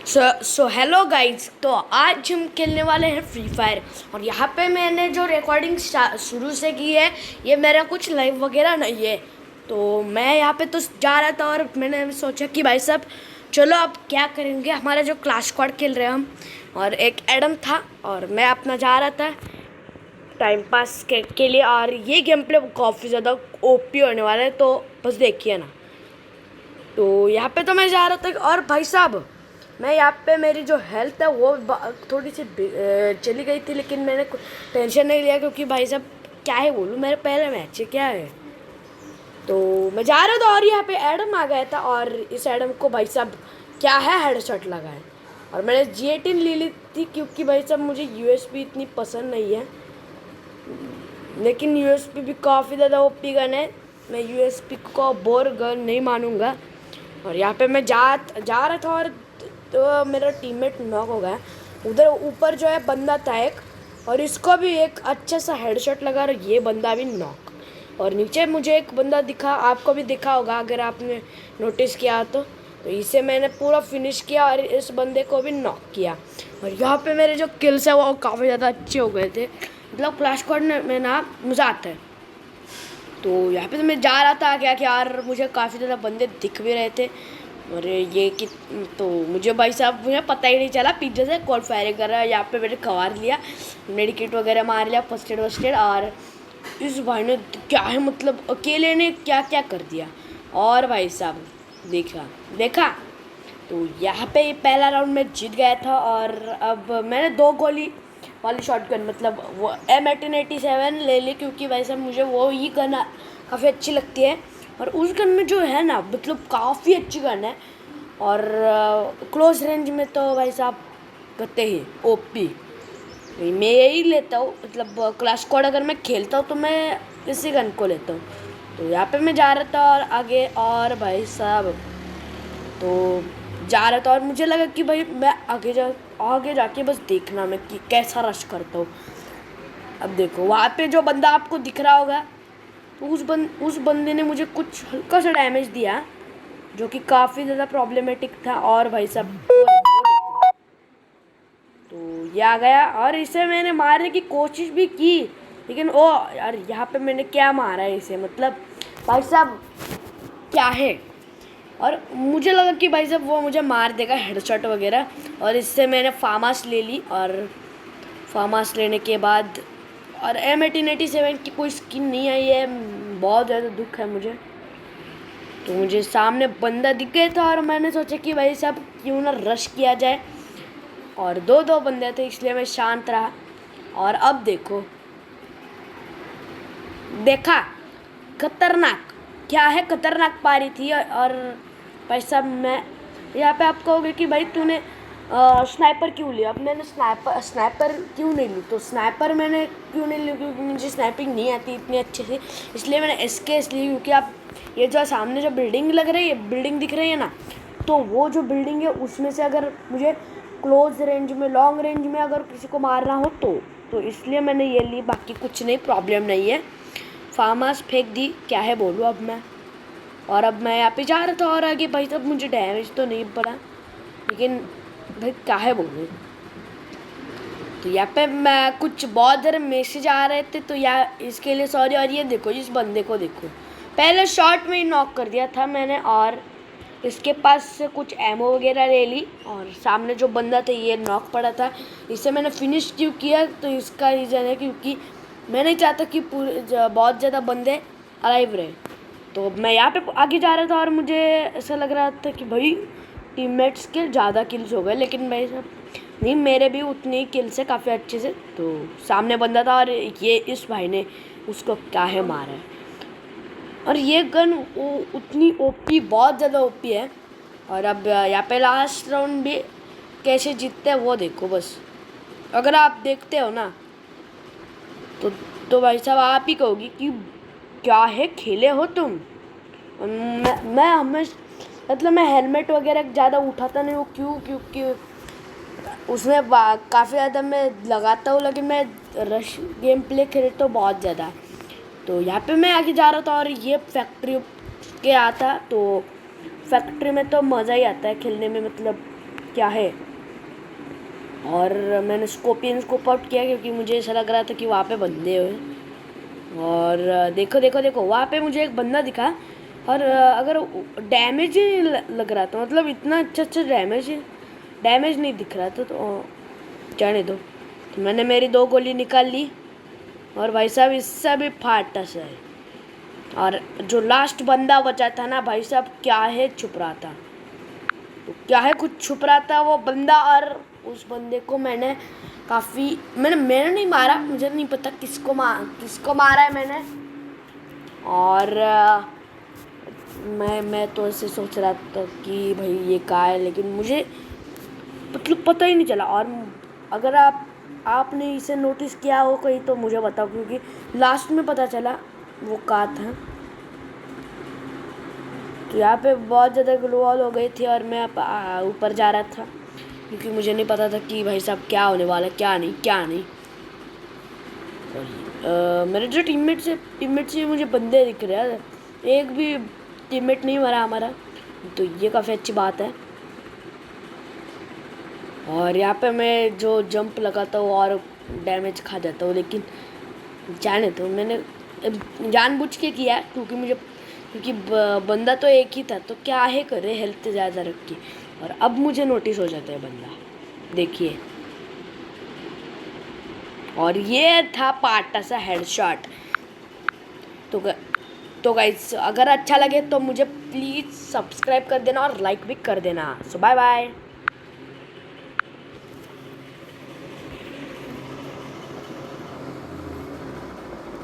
So hello guys. तो आज हम खेलने वाले हैं फ्री फायर। और यहाँ पे मैंने जो रिकॉर्डिंग शुरू से की है, ये मेरा कुछ लाइव वगैरह नहीं है। तो मैं यहाँ पे तो जा रहा था और मैंने सोचा कि भाई साहब चलो अब क्या करेंगे। हमारा जो क्लास स्क्वाड खेल रहे हैं हम, और एक एडम था और मैं अपना जा रहा था टाइम पास के लिए। और ये गेम प्ले काफ़ी ज़्यादा ओपी होने वाला है, तो बस देखिए ना। तो यहाँ पे तो मैं जा रहा था और भाई साहब मैं यहाँ पे मेरी जो हेल्थ है वो थोड़ी सी चली गई थी, लेकिन मैंने टेंशन नहीं लिया क्योंकि भाई साहब क्या है बोलूँ, मेरे पहले मैच है क्या है। तो मैं जा रहा था और यहाँ पे एडम आ गया था और इस एडम को भाई साहब क्या है हेडशॉट लगा है। और मैंने G18 ले ली थी क्योंकि भाई साहब मुझे यूएसपी इतनी पसंद नहीं है, लेकिन यूएसपी भी काफ़ी ज़्यादा ओपी गन है। मैं यूएसपी को बोर गन नहीं मानूंगा। और यहाँ पे मैं जा रहा था और तो मेरा टीममेट नॉक हो गया। उधर ऊपर जो है बंदा था एक, और इसको भी एक अच्छा सा हेडशॉट लगा और ये बंदा भी नॉक। और नीचे मुझे एक बंदा दिखा, आपको भी दिखा होगा अगर आपने नोटिस किया तो इसे मैंने पूरा फिनिश किया और इस बंदे को भी नॉक किया। और यहाँ पे मेरे जो किल्स है वो काफ़ी ज़्यादा अच्छे हो गए थे। मतलब क्लैश स्क्वाड में ना मज़ा आता है। तो यहाँ पे तो मैं जा रहा था क्या कि यार मुझे काफ़ी ज़्यादा बंदे दिख भी रहे थे। और ये कि तो मुझे भाई साहब मुझे पता ही नहीं चला पीछे से कॉल फायरिंग कर रहा है। यहाँ पे मैंने कवार लिया, मेडिकेट वगैरह मार लिया, फर्स्ट एड। और इस भाई ने क्या है मतलब अकेले ने क्या क्या कर दिया। और भाई साहब देखा तो यहाँ पे पहला राउंड में जीत गया था। और अब मैंने 2 गोली वाली शॉटगन मतलब वो M1887 ले ली क्योंकि भाई साहब मुझे वो ही गन काफ़ी अच्छी लगती है। और उस गन में जो है ना मतलब काफ़ी अच्छी गन है। और क्लोज रेंज में तो भाई साहब कहते ही ओपी मैं यही लेता हूँ। मतलब क्लास स्क्वाड अगर मैं खेलता हूँ तो मैं इसी गन को लेता हूँ। तो यहाँ पे मैं जा रहा था और आगे, और भाई साहब तो जा रहा था और मुझे लगा कि भाई मैं आगे जाके बस देखना मैं कि कैसा रश करता हूँ। अब देखो वहाँ पे जो बंदा आपको दिख रहा होगा, तो उस बंदे ने मुझे कुछ हल्का सा डैमेज दिया जो कि काफ़ी ज़्यादा प्रॉब्लमेटिक था। और भाई साहब तो ये आ गया और इसे मैंने मारने की कोशिश भी की, लेकिन ओ यार यहाँ पे मैंने क्या मारा है इसे, मतलब भाई साहब क्या है। और मुझे लगा कि भाई साहब वो मुझे मार देगा हेडशॉट वगैरह। और इससे मैंने फार्मास ले ली, और फार्मास लेने के बाद और M1887 की कोई स्किन नहीं आई है, बहुत ज़्यादा दुख है मुझे। तो मुझे सामने बंदा दिख गया था और मैंने सोचा कि भाई साहब क्यों ना रश किया जाए। और दो बंदे थे इसलिए मैं शांत रहा। और अब देखा खतरनाक क्या है, खतरनाक पारी थी। और भाई साहब मैं यहाँ पे आप कहोगे कि भाई तूने स्नाइपर क्यों लिया। अब मैंने स्नाइपर क्यों नहीं ली, तो स्नाइपर मैंने क्यों नहीं ली क्योंकि मुझे स्नाइपिंग नहीं आती इतनी अच्छे से, इसलिए मैंने SKS ली। क्योंकि आप ये जो सामने जो बिल्डिंग लग रही है, बिल्डिंग दिख रही है ना, तो वो जो बिल्डिंग है उसमें से अगर मुझे क्लोज रेंज में लॉन्ग रेंज में अगर किसी को मारना हो तो इसलिए मैंने ये ली, बाकी कुछ नहीं, प्रॉब्लम नहीं है। फार्मास फेंक दी, क्या है बोलूँ अब मैं। और अब मैं यहाँ पे जा रहा था और आगे भाई साहब मुझे डैमेज तो नहीं पड़ा, लेकिन भाई क्या है बोलूँ। तो यहाँ पे मैं कुछ बहुत ज़्यादा मैसेज आ रहे थे तो यार इसके लिए सॉरी। और ये देखो इस बंदे को देखो, पहले शॉट में ही नॉक कर दिया था मैंने। और इसके पास से कुछ एमओ वगैरह ले ली, और सामने जो बंदा था ये नॉक पड़ा था, इसे मैंने फिनिश क्यों किया, तो इसका रीज़न है क्योंकि मैं नहीं चाहता कि बहुत ज़्यादा बंदे अलाइव रहे। तो मैं यहाँ पे आगे जा रहा था और मुझे ऐसा लग रहा था कि भाई टीममेट्स के ज़्यादा किल्स हो गए, लेकिन भाई साहब नहीं, मेरे भी उतने ही किल्स है काफ़ी अच्छे से। तो सामने बंदा था और ये इस भाई ने उसको क्या है मारा है। और ये गन उतनी ओपी, बहुत ज़्यादा ओपी है। और अब यहाँ पे लास्ट राउंड भी कैसे जीतते हैं वो देखो बस। अगर आप देखते हो ना तो भाई साहब आप ही कहोगी कि क्या है खेले हो तुम। मैं हमेशा मतलब मैं हेलमेट वगैरह ज़्यादा उठाता नहीं हूँ, क्योंकि उसमें काफ़ी ज़्यादा मैं लगाता हूँ, लेकिन मैं रश गेम प्ले खेलता हूँ बहुत ज़्यादा। तो यहाँ पे मैं आगे जा रहा था और ये फैक्ट्री के आता, तो फैक्ट्री में तो मज़ा ही आता है खेलने में। मतलब क्या है। और मैंने स्कोपियन स्कोप आउट किया क्योंकि मुझे ऐसा लग रहा था कि वहाँ पे बंदे हुए। और देखो देखो देखो, वहाँ पे मुझे एक बंदा दिखा। और अगर डैमेज ही लग रहा था, मतलब इतना अच्छा डैमेज नहीं दिख रहा था, तो जाने दो। तो मैंने मेरी 2 गोली निकाल ली और भाई साहब इससे भी फाटा सा है। और जो लास्ट बंदा बचा था ना भाई साहब, क्या है छुप रहा था, तो क्या है कुछ छुप रहा था वो बंदा। और उस बंदे को मैंने नहीं मारा, मुझे नहीं पता किसको मारा है मैंने। और मैं तो ऐसे सोच रहा था कि भाई ये कहाँ है, लेकिन मुझे मतलब पता ही नहीं चला। और अगर आपने इसे नोटिस किया हो कहीं तो मुझे बताओ, क्योंकि लास्ट में पता चला वो कहाँ था। तो यहाँ पे बहुत ज़्यादा ग्लो वॉल हो गई थी और मैं ऊपर जा रहा था, क्योंकि मुझे नहीं पता था कि भाई साहब क्या होने वाला है, क्या नहीं। मेरे जो टीममेट से मुझे बंदे दिख रहे हैं, एक भी टीममेट नहीं मरा हमारा, तो ये काफ़ी अच्छी बात है। और यहाँ पे मैं जो जंप लगाता हूँ और डैमेज खा जाता हूँ, लेकिन जाने तो मैंने जानबूझ के किया, क्योंकि बंदा तो एक ही था, तो क्या है करे हेल्थ ज़्यादा रख के। और अब मुझे नोटिस हो जाता है बंदा, देखिए। और ये था पार्टा सा हेडशॉट। तो गाइस, अगर अच्छा लगे तो मुझे प्लीज़ सब्सक्राइब कर देना और लाइक भी कर देना। सो बाय बाय।